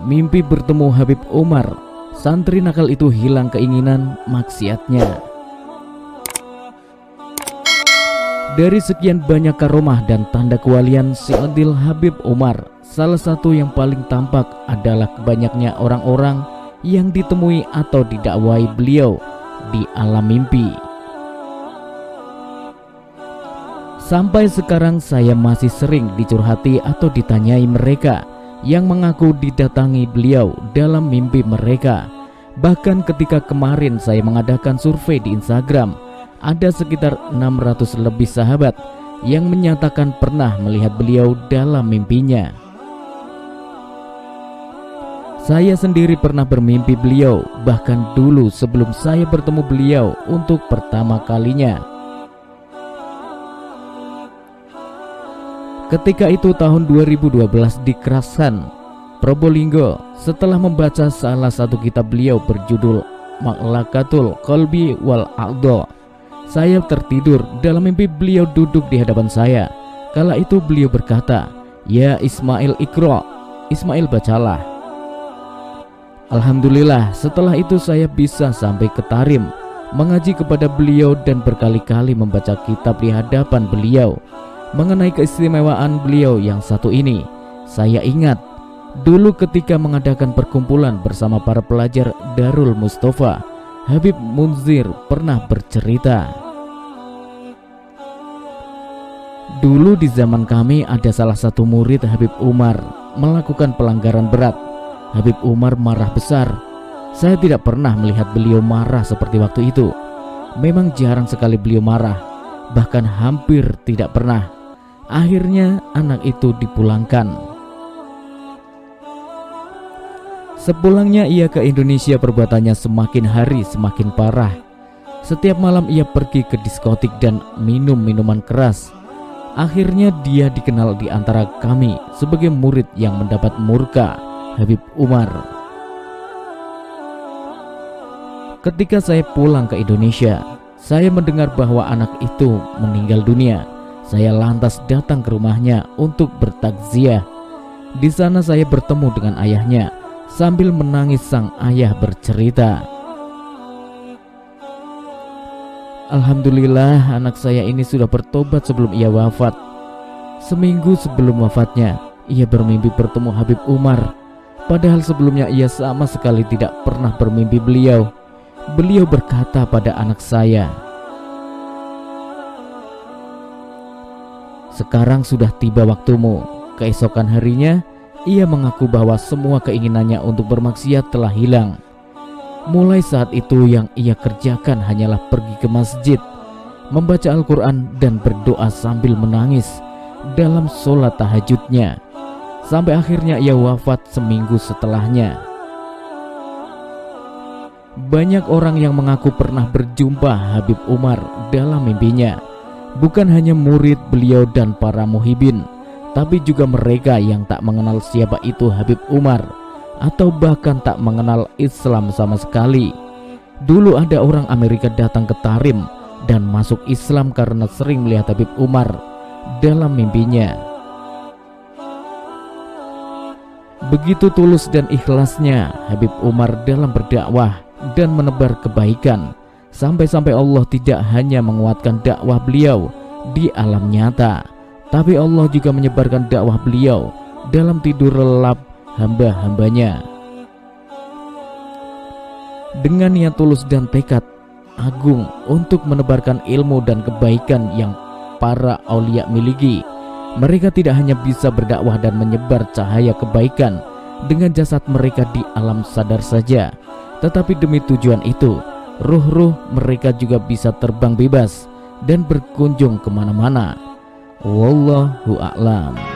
mimpi bertemu Habib Umar. Santri nakal itu hilang keinginan maksiatnya. Dari sekian banyak karomah dan tanda kewalian si Adil Habib Umar, salah satu yang paling tampak adalah banyaknya orang-orang yang ditemui atau didakwai beliau di alam mimpi. Sampai sekarang saya masih sering dicurhati atau ditanyai mereka yang mengaku didatangi beliau dalam mimpi mereka. Bahkan ketika kemarin saya mengadakan survei di Instagram, ada sekitar 600 lebih sahabat yang menyatakan pernah melihat beliau dalam mimpinya. Saya sendiri pernah bermimpi beliau, bahkan dulu sebelum saya bertemu beliau untuk pertama kalinya. Ketika itu tahun 2012 di Krasan, Probolinggo, setelah membaca salah satu kitab beliau berjudul Maklakatul Qalbi wal A'dha, saya tertidur. Dalam mimpi beliau duduk di hadapan saya. Kala itu beliau berkata, "Ya Ismail, Iqra." Ismail, bacalah. Alhamdulillah, setelah itu saya bisa sampai ke Tarim, mengaji kepada beliau dan berkali-kali membaca kitab di hadapan beliau. Mengenai keistimewaan beliau yang satu ini, saya ingat dulu ketika mengadakan perkumpulan bersama para pelajar Darul Mustafa, Habib Munzir pernah bercerita. Dulu di zaman kami ada salah satu murid Habib Umar melakukan pelanggaran berat. Habib Umar marah besar. Saya tidak pernah melihat beliau marah seperti waktu itu. Memang jarang sekali beliau marah, bahkan hampir tidak pernah. Akhirnya anak itu dipulangkan. Sepulangnya ia ke Indonesia, perbuatannya semakin hari semakin parah. Setiap malam ia pergi ke diskotik dan minum minuman keras. Akhirnya dia dikenal di antara kami sebagai murid yang mendapat murka Habib Umar. Ketika saya pulang ke Indonesia, saya mendengar bahwa anak itu meninggal dunia. Saya lantas datang ke rumahnya untuk bertakziah. Di sana saya bertemu dengan ayahnya. Sambil menangis sang ayah bercerita, "Alhamdulillah, anak saya ini sudah bertobat sebelum ia wafat. Seminggu sebelum wafatnya, ia bermimpi bertemu Habib Umar. Padahal sebelumnya ia sama sekali tidak pernah bermimpi beliau. Beliau berkata pada anak saya, 'Sekarang sudah tiba waktumu.' Keesokan harinya, ia mengaku bahwa semua keinginannya untuk bermaksiat telah hilang. Mulai saat itu yang ia kerjakan hanyalah pergi ke masjid, membaca Al-Quran dan berdoa sambil menangis dalam sholat tahajudnya. Sampai akhirnya ia wafat seminggu setelahnya. Banyak orang yang mengaku pernah berjumpa Habib Umar dalam mimpinya. Bukan hanya murid beliau dan para muhibin, tapi juga mereka yang tak mengenal siapa itu Habib Umar, atau bahkan tak mengenal Islam sama sekali. Dulu ada orang Amerika datang ke Tarim dan masuk Islam karena sering melihat Habib Umar dalam mimpinya. Begitu tulus dan ikhlasnya Habib Umar dalam berdakwah dan menebar kebaikan, sampai-sampai Allah tidak hanya menguatkan dakwah beliau di alam nyata, tapi Allah juga menyebarkan dakwah beliau dalam tidur lelap hamba-hambanya. Dengan niat tulus dan tekad agung untuk menebarkan ilmu dan kebaikan yang para aulia miliki, mereka tidak hanya bisa berdakwah dan menyebar cahaya kebaikan dengan jasad mereka di alam sadar saja, tetapi demi tujuan itu, ruh-ruh mereka juga bisa terbang bebas dan berkunjung kemana-mana. Wallahu a'lam.